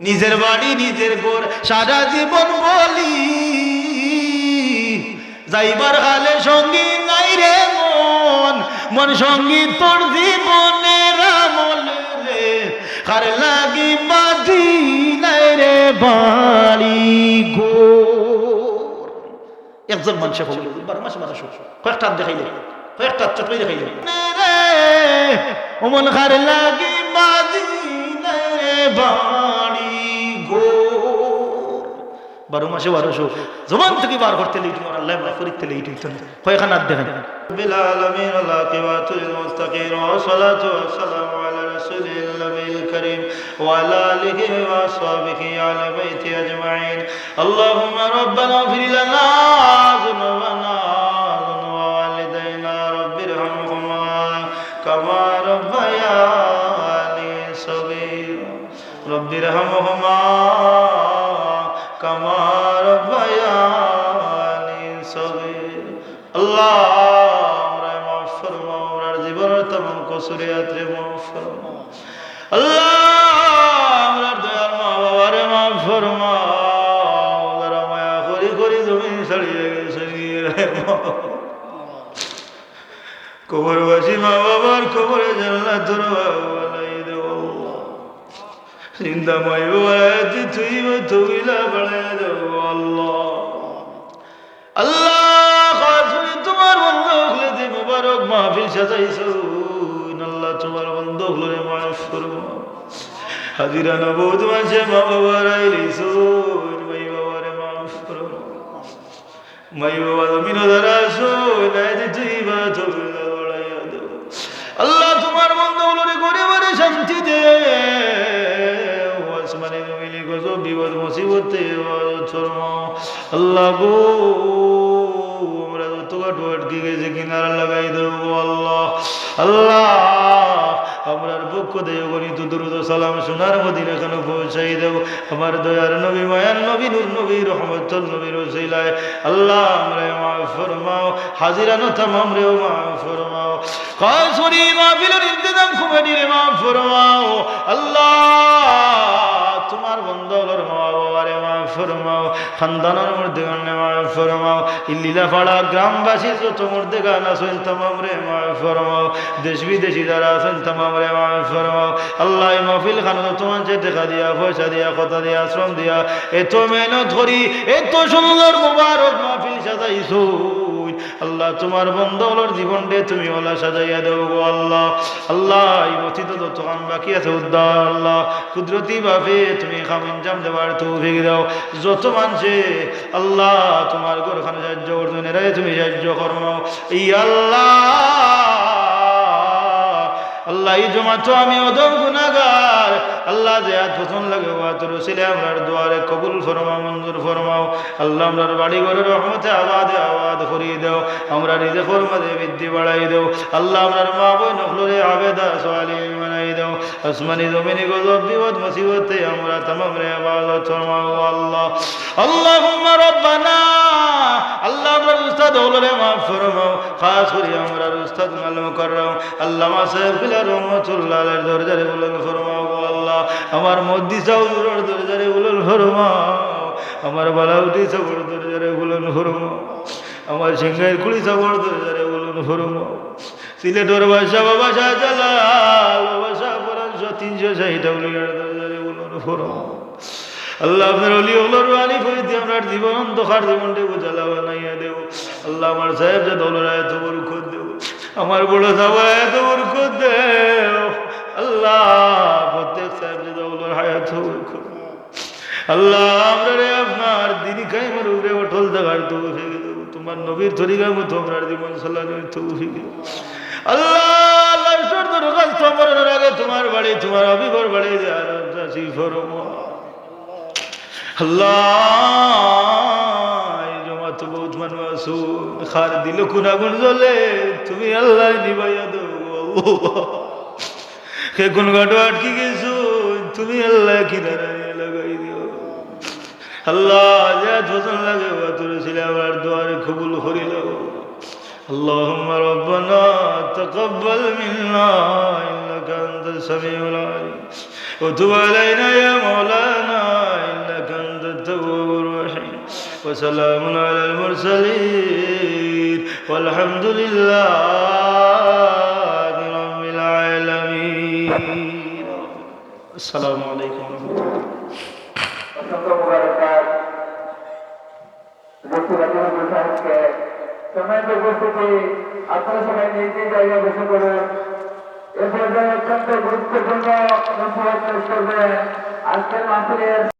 নিজের বাড়ি নিজের ঘর সারা জীবন বলি, যাইবার হালে সঙ্গী নাই রে মন, মন সঙ্গী তোর জীবনের আমলে রে, খার লাগি বাদিলাই রে বাড়ি গো। একজন মানুষ 12 মাসে 1200 কয়েকটা দেখাইলে, কয়েকটা চটই দেখাইলে ওমন খার লাগি মাদিনা রে বাড়ি গো। 12 মাসে 1200 জবান থেকে বার করতে লেট আমার আল্লাহ মাফ করিতে লেট হইতো না। কয়খানা দেখাই বিল আলামিন আল্লাহ কে ওয়া তুল মুস্তাকিম ওয়া সালাতু ওয়া সালামু আলা رسوله النبي الكريم وعلى آله وأصحابه على بيته أجمعين اللهم ربنا اغفر لنا ذنوبنا ووالدينا رب ارحمهما كما ربياني صغيرا رب ارحمهما كما ربياني صغيرا الله امره معاف فرماও আমরার জীবনের तमाम কসুরিয়াতরে মাফ ফরমাও আল্লাহ আমরার দয়ার মা বাবারে মাফ ফরমাও যারা মায়া করি করি জমিন ছাড়িয়ে গেছে কবরবাসী মা বাবার কবরে জান্নাতুর বানাই দাও জিন্দা মাই বাবাতে তুই তুইলা বানাই দাও আল্লাহ আল্লাহ খাসুরি তোমার বন্ধুগুলো যে মুবারক মাহফিল সাজাইছো আল্লাহ তোমার বন্ধুগুলোরে মাফ ফরমাও হাজিরা নবুদ মাঝে মা বাবার আইলিছো মাই বাবারে মাফ ফরমাও মাই বাবা জমিন ধরাছো নাই যে তুই বা তুইলা আল্লাহ তোমার বন্ধুগুলোরে গরিবের শান্তি দে আসমানে জমিনে গজব বিপদ মুসিবতে ফরমাও আল্লাহ গো আমরা যত কাটু আটকে গেছে কিনারা লাগাই দেবো আল্লাহ আল্লাহ আমরার পক্ষ দেয় গণিত দুরুদ সালাম সোনার মদিনা কেন পৌঁছাই দেব আমার দয়ার নবী মায়ার নবী নূর নবী রহমতুল নবীর ওসিলায় আল্লাহ আমরা মাফ ফরমাও হাজিরানো তামাম রে মাফ ফরমাও খাসুরি মাহফিলের ইন্তজাম কমিটির মাফ ফরমাও আল্লাহ তোমার বন্ধুগুলোর মা বাবারে মাফ ফরমাও খানদানের মধ্যে মাফ ফরমাও ইল্লিলা পাড়া গ্রামবাসী যত মধ্যে গান আছেন তামাম রে মাফ ফরমাও দেশ বিদেশি যারা আছেন তামাম রে মাফ ফরমাও আল্লাহ এই মাহফিল খান তোমার যে টাকা দিয়া পয়সা দিয়া কথা দিয়া শ্রম দিয়া এত মেহনত করি এত সুন্দর মুবারক মাহফিল সাজাইছো আল্লাহ তোমার বন্ধুগুলোর জীবনটা তুমি ওলা সাজাইয়া দেও গো আল্লাহ আল্লাহ এই মসজিদে যত কাম বাকি আছে উদ্ধার আল্লাহ কুদরতি ভাবে তুমি কাম ইনজাম দেওয়ার তৌফিক দাও যত মানুষে আল্লাহ তোমার ঘরখানে সাহায্য করছেন এরাই তুমি সাহায্য করমাও এই আল্লাহ আল্লাহ এই জমা তো আমি অদম গুনাহগার আল্লাহ যে আজ পছন্দ লাগে তোর ছেলে আমরার দুয়ারে কবুল ফরমাও মঞ্জুর ফরমাও আল্লাহ আমরার বাড়ি ঘরের রহমতে আবাদ করিয়ে দাও আমরা নিজে ফরমাদে বৃদ্ধি বাড়াই দাও আল্লাহ আমরার মা বই নখলরে আবেদা সোয়ালি বানাই দাও আসমানি জমিনি গজব বিপদ মুসিবতে আমরা তামাম রে ইবাদত ফরমাও আল্লাহ আল্লাহুম্মা রব্বানা আল্লাহ আমরার উস্তাদ ওলরে মাফ ফরমাও খাস করে আমরার উস্তাদ মাল মুকাররম আল্লামা সাহেব রহমতুল্লাহ আলাইহির দরজারে বুলন্দ ফরমাও আল্লাহ আমার মদ্দিসা হুজুরের দরজারে বুলন্দ ফরমাও আমার বালাউটি সাহেবের দরজারে বুলন্দ ফরমাও আমার সিংহের কুড়ি সাহেবের দরজারে বুলন্দ ফরমাও সিলেটের ভাষা বাবা শাহজালাল বাবা শাহ 360 আউলিয়ার দরজারে বুলন্দ ফরমাও আল্লাহ আপনার অলি ওগুলোর আলিফ হইতে আপনার জীবন অন্ধকার জীবনটা উজালা বানাইয়া দেব আল্লাহ আমার সাহেব যে দলের এত বরকত দেব আমার বড় সাহেব এত বরকত দেব আল্লাহ প্রত্যেক সাহেব যে দলের হায়াত বরকত আল্লাহ আপনারে আপনার দিদি কাইমার উপরে অটল থাকার তৌফিক দেব তোমার নবীর তরিকার মতো আপনার জীবন চালানোর তৌফিক দেব আল্লাহ লাস্টের দরখাস্ত মরণের আগে তোমার বাড়ি তোমার অবিবর বাড়ি জিয়ারত চাচি ফরমা আল্লাহ এই জমা তো বহুত মানুষ আসো খার দিল কোন আগুন জ্বলে তুমি আল্লাহ নিবাইয়া দেবো কে কোন গাটো আটকে গেছো তুমি আল্লাহ কিনারায় লাগাই দিও আল্লাহ যা পছন্দ লাগে তোর ছেলে আমার দোয়ারে কবুল করিল اللهم ربنا تقبل منا إنك أنت السميع العليم وتب علينا يا مولانا إنك أنت التواب الرحيم وسلام على المرسلين والحمد لله رب العالمين السلام عليكم ورحمة الله समय तो उपस्थिति अपने समय नीति जाएगा विषय पर इस वजह अत्यंत गुरुत्वपूर्ण नसीहत पेश कर रहे हैं आज के माफिले